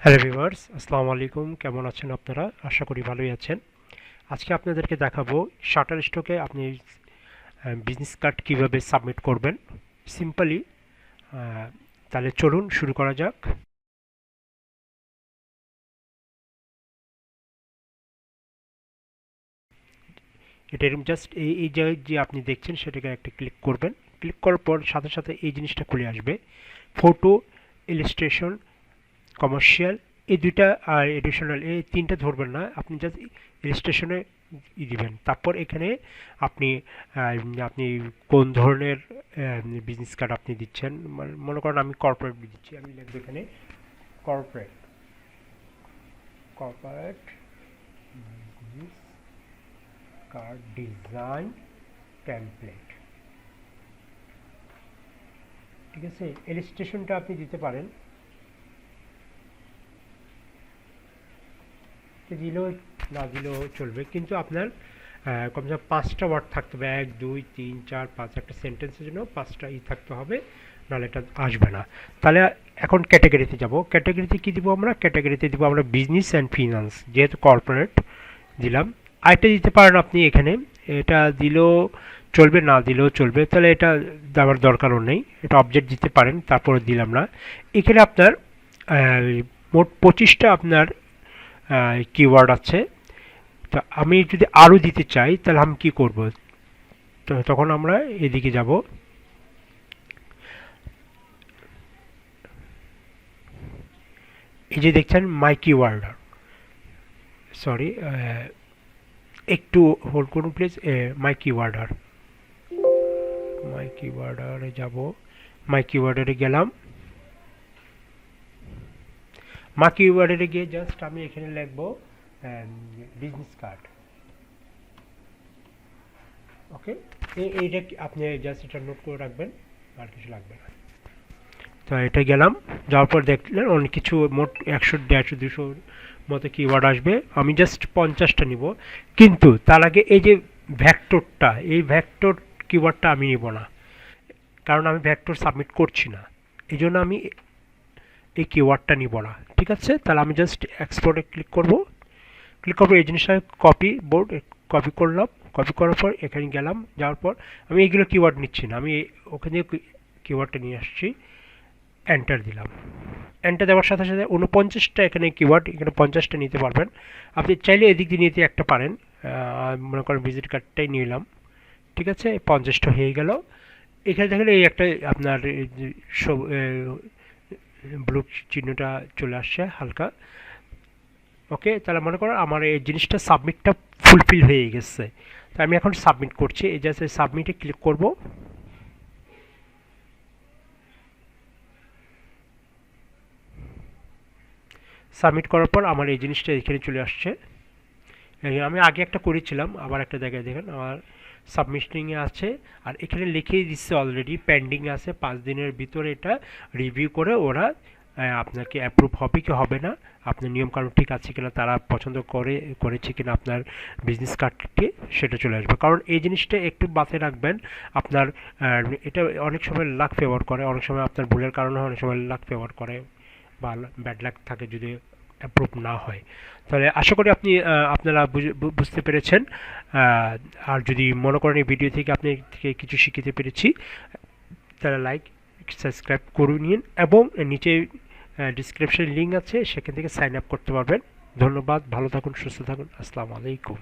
Hello viewers, আসসালামু আলাইকুম। কেমন আছেন আপনারা? আশা করি ভালোই আছেন। আজকে আপনাদেরকে দেখাবো শাটারস্টকে আপনি বিজনেস কার্ড কিভাবে সাবমিট করবেন সিম্পলি। তাহলে চলুন শুরু করা যাক। এটা এরকম জাস্ট এই জায়গায় যে আপনি দেখছেন সেটাকে একটা ক্লিক করবেন। ক্লিক করার পর সাথে সাথে এই জিনিসটা খুলে আসবে। ফটো, ইলাস্ট্রেশন, কমার্শিয়াল, এই দুইটা আর এডিশনাল, এই তিনটা ধরবেন না, আপনি জাস্ট ইলাস্ট্রেশনে দিবেন। তারপর এখানে আপনি আপনি কোন ধরনের বিজনেস কার্ড আপনি দিচ্ছেন। মনে করেন আমি কর্পোরেট দিচ্ছি, আমি লিখবো এখানে corporate corporate business card design template. ঠিক আছে, ইলাস্ট্রেশনটা আপনি দিতে পারেন, দিলেও না দিলেও চলবে, কিন্তু আপনার কমসে কম 5টা ওয়ার্ড থাকতে হবে। 1 2 3 4 5, একটা সেন্টেন্সের জন্য 5টা থাকতে হবে, নাহলে এটা আসবে না। তাহলে এখন ক্যাটাগরিতে যাব। ক্যাটাগরিতে কি দিব আমরা? ক্যাটাগরিতে দিব আমরা বিজনেস অ্যান্ড ফিনান্স, যেহেতু কর্পোরেট দিলাম। আরেকটা দিতে পারেন আপনি এখানে, এটা দিলেও চলবে, না দিলেও চলবে, তাহলে এটা দেওয়ার দরকারও নেই। এটা অবজেক্ট দিতে পারেন, তারপরে দিলাম না। এখানে আপনার মোট 25টা আপনার কিওয়ার্ড আছে। তো আমি যদি আরও দিতে চাই তাহলে আমি কি করব? তো তখন আমরা এদিকে যাব। এই যে দেখছেন মাই কিওয়ার্ড, সরি একটু হোল্ড করুন প্লিজ। মাই কিওয়ার্ডার, মাই কিওয়ার্ডারে যাব। মাই কিওয়ার্ডারে গেলাম। মাই কিওয়ার্ডারে গিয়ে জাস্ট আমি এখানে লিখবো বিজনেস কার্ড। ওকে, এইটা আপনি জাস্ট এটা নোট করে রাখবেন, আর কিছু লাগবে না। তো এটা গেলাম, যাওয়ার পর দেখলেন অনেক কিছু, মোট 100 150 200 মতো কিওয়ার্ড আসবে। আমি জাস্ট 50টা নিব, কিন্তু তার আগে এই যে ভ্যাক্টরটা, এই ভ্যাক্টর কিওয়ার্ডটা আমি নিব না, কারণ আমি ভ্যাক্টর সাবমিট করছি না। এই জন্য আমি এই কিওয়ার্ডটা নিব না। ঠিক আছে, তাহলে আমি জাস্ট এক্সপোর্টে ক্লিক করব। ক্লিক করবো, এই জিনিসটা কপি বোর্ড কপি করলাম। কপি করার পর এখানে গেলাম, যাওয়ার পর আমি এইগুলো কিওয়ার্ড নিচ্ছি না, আমি ওখানে কিওয়ার্ডটা নিয়ে আসছি। এন্টার দিলাম। এন্টার দেওয়ার সাথে সাথে 49টা এখানে কিওয়ার্ড, এখানে 50টা নিতে পারবেন। আপনি চাইলে এদিক দিয়ে নিতে একটা পারেন, মনে করেন ভিজিট কার্ডটাই নিলাম। ঠিক আছে, 50টা হয়ে গেল। এখানে দেখেন এই একটা আপনার ব্লু চিহ্নটা চলে আসছে হালকা। ওকে, তাহলে মনে করো আমার এই জিনিসটা সাবমিটটা ফুলফিল হয়ে গেছে। তো আমি এখন সাবমিট করছি, এই জাস্ট সাবমিটে ক্লিক করব। সাবমিট করার পর আমার এই জিনিসটা এখানে চলে আসছে। আমি আগে একটা করেছিলাম, আবার একটা জায়গায় দেখেন আমার সাবমিশনিংয়ে আছে, আর এখানে লিখেই দিচ্ছে অলরেডি পেন্ডিং আছে। 5 দিনের ভিতরে এটা রিভিউ করে ওরা আপনাকে অ্যাপ্রুভ হবে কি হবে না, আপনার নিয়মকানুন ঠিক আছে কিনা, তারা পছন্দ করেছে কিনা আপনার বিজনেস কার্ডটি, সেটা চলে আসবে। কারণ এই জিনিসটা একটু মাথায় রাখবেন, আপনার এটা অনেক সময় লাক ফেভার করে, অনেক সময় আপনার ভুলের কারণে অনেক সময় লাক ফেভার করে, বা ব্যাড লাক থাকে যদি অ্যাপ্রুভ না হয়। তাহলে আশা করি আপনারা বুঝতে পেরেছেন। আর যদি মনে করেন এই ভিডিও থেকে আপনি কিছু শিখতে পেরেছি, তাহলে লাইক সাবস্ক্রাইব করে নিন, এবং নিচে ডিসক্রিপশন লিঙ্ক আছে, সেখান থেকে সাইন আপ করতে পারবেন। ধন্যবাদ, ভালো থাকুন, সুস্থ থাকুন, আসসালামু আলাইকুম।